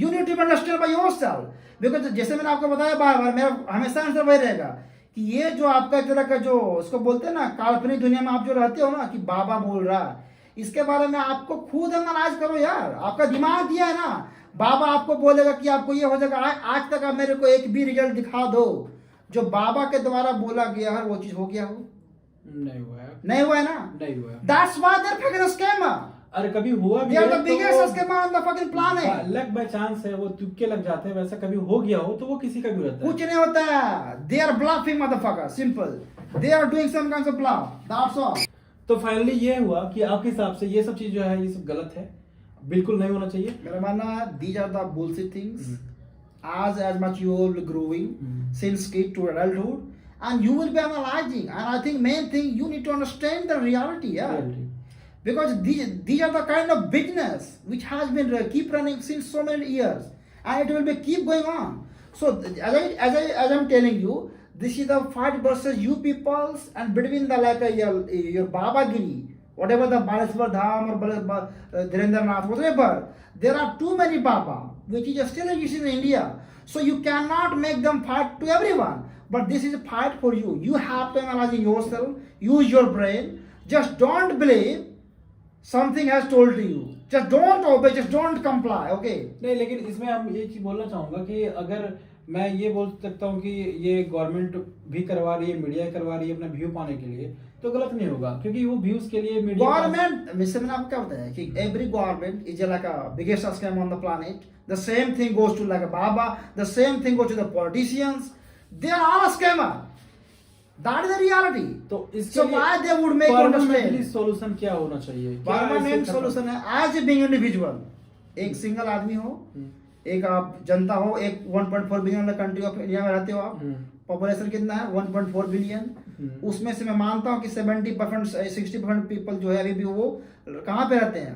you need to understand by yourself, because जैसे मैंने आपको बताया बार बार, मेरा हमेशा answer वही रहेगा कि ये जो आपका एक तरह का जो उसको बोलते हैं ना, काल्पनिक दुनिया में आप जो रहते हो ना कि बाबा बोल रहा है, इसके बारे में आपको खुद एनालाइज करो यार। आपका दिमाग दिया है ना, बाबा आपको बोलेगा कि आपको ये हो जाएगा। आज तक आप मेरे को एक भी रिजल्ट दिखा दो जो बाबा के द्वारा बोला गया है वो चीज हो गया हो? नहीं हुआ है, नहीं हुआ है ना। नहीं हुआ है। That's why they're fucking scammer. अरे कभी हुआ भी They are है the biggest scammer on the fucking planet. Luck by chance है, वो तुक्के लग जाते हैं। वैसा कभी हो गया हो तो वो किसी का भी रहता है। कुछ नहीं होता है। They are bluffing motherfucker. Simple. They are doing some kinds of bluff. That's all. तो फाइनली ये हुआ कि आपके हिसाब से ये सब चीज जो है ये सब गलत है, बिल्कुल नहीं होना चाहिए। मेरा मानना है these are the bullshit things. As much you will be growing since kid to adulthood, and you will be analyzing. And I think main thing you need to understand the reality. Yeah. Reality. Because these are the kind of business which has been keep running since so many years, and it will be keep going on. So as I'm telling you, this is the fight versus you peoples, and between the like your Babagiri, whatever the Baleswar Dham or Dhirendra Nath, whatever, there are too many Baba which is still existing in India. So you cannot make them fight to everyone. But this is a fight for you. You have to analyze yourself, use your brain. Just don't believe something has told to you. Just don't obey, just don't comply. Okay. नहीं, लेकिन इसमें हम ये चीज बोलना चाहूंगा कि अगर मैं ये बोल सकता हूँ कि ये गवर्नमेंट भी करवा रही है, मीडिया करवा रही है अपना व्यू पाने के लिए, तो गलत नहीं होगा, क्योंकि वो व्यूज के लिए मीडिया Government, मिस्टर मैंने आपको क्या बताया कि every government is like a biggest scam on the planet. The same thing goes to like a Baba. The same thing goes to the politicians. They are all a scammer. That is the reality. तो इसके So why they would make you permanently understand? Solution क्या होना चाहिए? क्या permanent इससे solution है as a being individual, एक single आदमी हो, एक आप जनता हो, एक 1.4 बिलियन कंट्री ऑफ इंडिया में रहते हो आप, पॉपुलेशन कितना है 1.4 बिलियन, उसमें से मैं मानता हूँ कि 70% 60% पीपल जो है अभी भी वो कहाँ पे रहते हैं,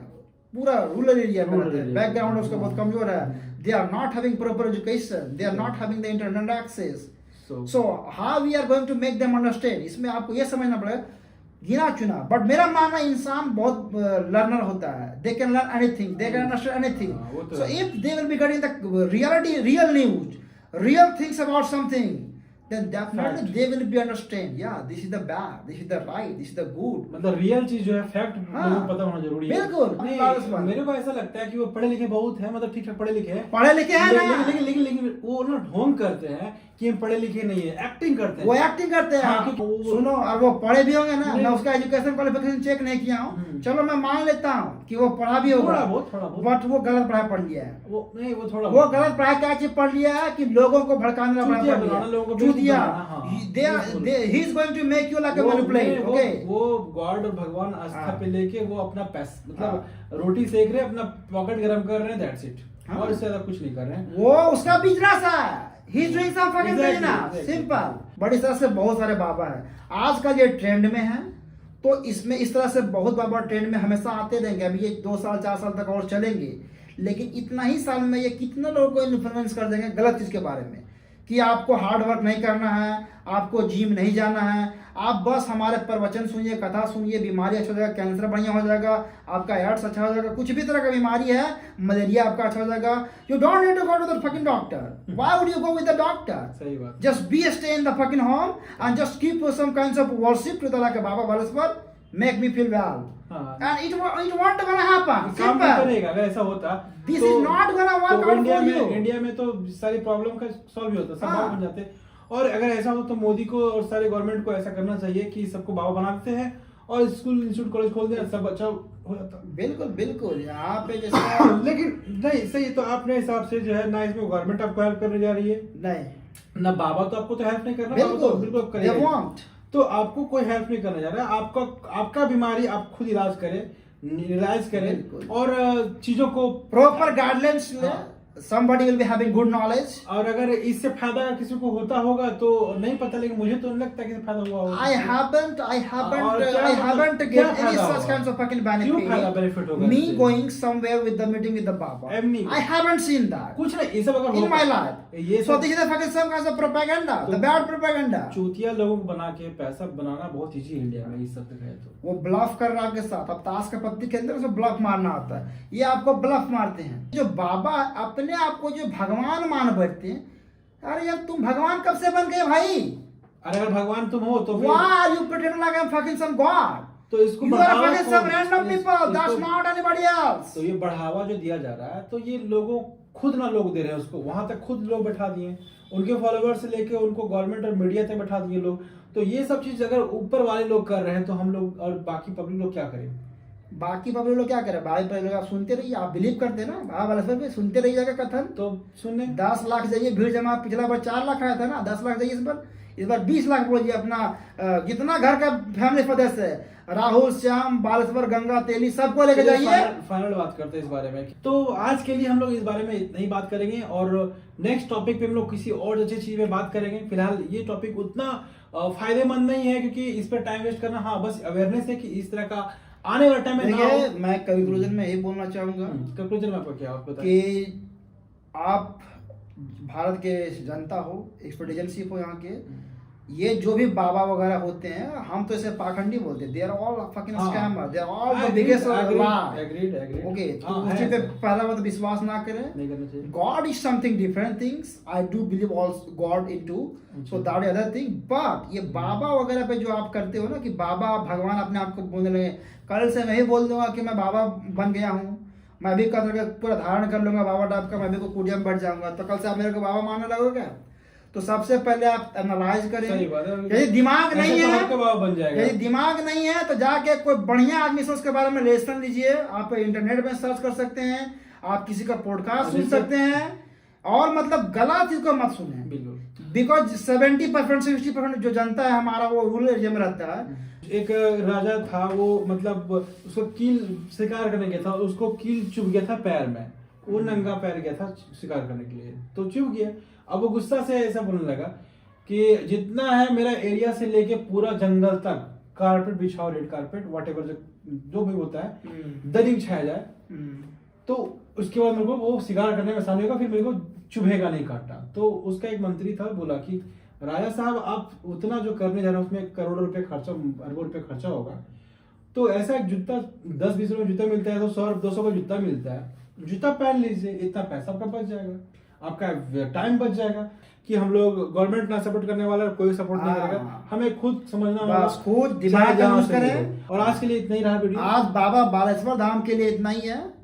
पूरा रूरल एरिया में रहते हैं, बैकग्राउंड उसका बहुत कमजोर है, they are not having proper education, they are not having the internet access. So how we are going to make them understand, इसमें आपको ये समझना पड़ेगा गिना चुना. बट मेरा मानना इंसान बहुत लर्नर होता है, they can learn anything, they can understand anything. So if they will be getting the reality, real news, real things about something, then definitely Fact. they will be understand. Yeah, this is the bad, this is the right, this is the good. मतलब real चीज जो है fact हाँ, लोगों को पता होना जरूरी है। बिल्कुल। नहीं, मेरे को ऐसा लगता है कि वो पढ़े लिखे बहुत है, मतलब ठीक ठाक पढ़े लिखे हैं, पढ़े लिखे हैं ना, लेकिन वो ना ढोंग करते हैं कि हम पढ़े लिखे नहीं है, एक्टिंग करते हैं। वो एक्टिंग करते हैं। हाँ, क्योंकि वो- सुनो, और वो पढ़े भी होंगे ना, नहीं। मैं उसका एजुकेशन क्वालिफिकेशन चेक नहीं किया हूँ, चलो मैं मान लेता हूँ कि वो पढ़ा भी होगा, थोड़ा बहुत बट वो गलत पढ़ाई पढ़ लिया है। वो नहीं, वो थोड़ा वो गलत पढ़ाई क्या चीज पढ़ लिया है कि लोगों को भड़काने वाला चूतिया पढ़ लिया। बनाना, लोगों को चूतिया। बनाना, हाँ, बिल्कुल। he is going to make you like a वो- manipulate, वो- okay? वो गॉड और भगवान आस्था हाँ। पे लेके वो अपना मतलब रोटी सेक रहे हैं, अपना पॉकेट गरम कर रहे हैं, दैट्स इट, हाँ। और इससे ज्यादा कुछ नहीं कर रहे हैं। वो उसका बिजनेस है, he is doing some fucking Exactly, business, exactly. simple। बड़ी तरह से बहुत सारे बाबा हैं आज का ये ट्रेंड में है, तो इसमें इस तरह से बहुत बाबा ट्रेंड में हमेशा आते रहेंगे। अभी ये 2 साल 4 साल तक और चलेंगे, लेकिन इतना ही साल में ये कितने लोगों को इन्फ्लुएंस कर देंगे गलत चीज के बारे में, कि आपको हार्ड वर्क नहीं करना है, आपको जिम नहीं जाना है, आप बस हमारे प्रवचन सुनिए, कथा सुनिए, बीमारी अच्छा हो जाएगा, कैंसर बढ़िया हो जाएगा, आपका एड्स अच्छा हो जाएगा, कुछ भी तरह का बीमारी है, मलेरिया आपका अच्छा हो जाएगा। You don't need to go to the fucking doctor, why would you go with the doctor? सही बात। Just be stay in the fucking home and just keep some kinds of worship to the like Baba Baleswar, make me feel well. हाँ। And it won't gonna happen. काम नहीं Simple. करेगा अगर ऐसा होता। This is not gonna work out India for में you. India में तो सारी प्रॉब्लम का सॉल्व ही होता, सब हाँ। बाबा बन जाते। और अगर ऐसा हो तो मोदी को और सारे गवर्नमेंट को ऐसा करना चाहिए कि सबको बाबा बनाते हैं और स्कूल इंस्टीट्यूट कॉलेज खोल दें, सब अच्छा हो जाता। बिल्कुल बिल्कुल, यहाँ पे जैसे लेकिन नहीं सही, तो अपने हिसाब से जो है ना, इसमें गवर्नमेंट आपको हेल्प करने जा रही है नहीं, ना, बाबा तो आपको तो हेल्प नहीं करना, बाबा तो बिल्कुल बिल्कुल करेगा they ही। won't. तो आपको कोई हेल्प नहीं करने जा रहा है, आपका बीमारी आप खुद इलाज करें, रियलाइज करें बिल्कुल। और चीजों को Proper guidelines, हाँ। somebody will be having good knowledge. और अगर इससे फायदा किसी को होता होगा तो नहीं पता, लेकिन मुझे तो नहीं लगता कि इससे फायदा हुआ होगा। I haven't और क्या I मतलब- haven't क्या get any फायदा such होगा? kinds of fucking क्यों फायदा benefit. benefit होगा Me इससे? going somewhere with the meeting with the Baba. नहीं। I haven't seen that कुछ नहीं, ये सब अगर in होता- my life. ये So सब this is the fucking some kinds of propaganda, तो- the bad propaganda. चूतिया लोगों को बना के पैसा बनाना बहुत ईजी है इंडिया में, इस सब है तो। वो ब्लफ कर रहा है आपके साथ। अब ताश का पत्ती के अंदर से ब्लफ मारना आता है, ये आपको ब्लफ मारते हैं। जो बाबा अपने आप को जो भगवान मान बैठते हैं, अरे यार तुम भगवान कब से बन गए भाई? अरे अगर भगवान तुम हो तो Why are you pretending like I'm fucking some god? तो इसको You are बढ़ावा fucking some कौन- random people. That's इसको- not anybody else. तो ये बढ़ावा जो दिया जा रहा है, तो ये लोगों खुद ना लोग दे रहे हैं उसको, वहां तक खुद लोग बैठा दिए, उनके फॉलोअर से लेके उनको गवर्नमेंट और मीडिया तक बैठा दिए लोग। तो ये सब चीज अगर ऊपर वाले लोग कर रहे हैं तो हम लोग और बाकी पब्लिक लोग क्या करें? बाकी पब्लिक लोग क्या करें? बाकी पब्लिक लोग आप सुनते रहिए, आप बिलीव करते हैं ना बाबा बालेश्वर पे, सुनते रहिएगा कथन। तो सुनने 10 लाख जाइए भीड़ जमा, पिछला बार 4 लाख आया था ना, 10 लाख जाइए इस बार 20 लाख बोलिए। अपना जितना घर का फैमिली सदस्य है, राहुल, श्याम, बालेश्वर, गंगा, तेली, सबको लेके जाइए। फाइनल बात करते हैं इस बारे में। तो आज के लिए हम लोग इस बारे में इतना ही बात करेंगे और नेक्स्ट टॉपिक पे हम लोग किसी और अच्छी चीज में बात करेंगे। फिलहाल ये टॉपिक उतना फायदेमंद नहीं है क्योंकि इस पर टाइम वेस्ट करना, हाँ बस अवेयरनेस है कि इस तरह का आने वाले टाइम में ना देखिए, हो। मैं कंक्लूजन में यही बोलना चाहूंगा कंक्लूजन में आपको क्या बताएं? कि आप भारत के जनता हो, एक्सपर्ट एजेंसी हो यहाँ के, ये जो भी बाबा वगैरह होते हैं, हम तो इसे पाखंडी बोलते हैं। दे आर ऑल फकिंग हाँ। Scammer, they are all the Agreed, biggest agreed, lie. agreed, agreed. Okay, तो हाँ, उसी है पे ऐसा। पहला बात विश्वास ना करें। नहीं करना चाहिए। God is something different things. I do believe also God into. So that is other thing. But ये बाबा वगैरह पे जो आप करते हो ना कि बाबा भगवान अपने आप को बोलने लगे, कल से मैं ही बोल दूंगा कि मैं बाबा बन गया हूँ, मैं भी कल करके पूरा धारण कर लूंगा बाबा टाइप का, मैं भी को कुटिया में बैठ जाऊंगा, तो कल से आप मेरे को बाबा मानने लगोगे क्या? तो सबसे पहले आप एनालाइज करें। सही बात है। यदि दिमाग ऐसे नहीं तो है, आपका बाबा बन जाएगा। यदि दिमाग नहीं है तो जाके कोई बढ़िया आदमी से उसके बारे में लेसन लीजिए। आप इंटरनेट में सर्च कर सकते हैं, आप किसी का पॉडकास्ट सुन सकते हैं, और मतलब गलत चीज को मत सुने। बिल्कुल। बिकॉज 70% 60% जो जनता है हमारा वो रूरल एरिया में रहता है। एक राजा था, वो मतलब उसको कील शिकार करने गया था, उसको कील चुभ गया था पैर में, वो नंगा पैर गया था शिकार करने के लिए, तो चुभ गया। अब वो गुस्सा से ऐसा बोलने लगा कि जितना है मेरा एरिया से लेके पूरा जंगल तक कारपेट बिछाओ, रेड कारपेट, व्हाटएवर जो भी होता है, दरिंग छाया जाए, तो उसके बाद मेरे को वो शिकार करने में आसानी होगा, फिर मेरे को चुभेगा नहीं काटना। तो उसका एक मंत्री था, बोला कि राजा साहब आप उतना जो करने जा रहे हैं उसमें करोड़ों रुपए खर्चा, अरबों रुपए खर्चा होगा, तो ऐसा एक जूता 10-20 रुपए जूता मिलता है, तो 100-200 का जूता मिलता है, जूता पहन लीजिए, इतना पैसा आपका बच जाएगा। आपका टाइम बच जाएगा कि हम लोग गवर्नमेंट ना सपोर्ट करने वाला, कोई सपोर्ट नहीं हाँ। करेगा, हमें खुद समझना होगा, बस खुद चाहे दिमाग का जहाँ यूज से भी करें। हो। और आज के लिए इतना ही रहा वीडियो। आज बाबा बालेश्वर धाम के लिए इतना ही है।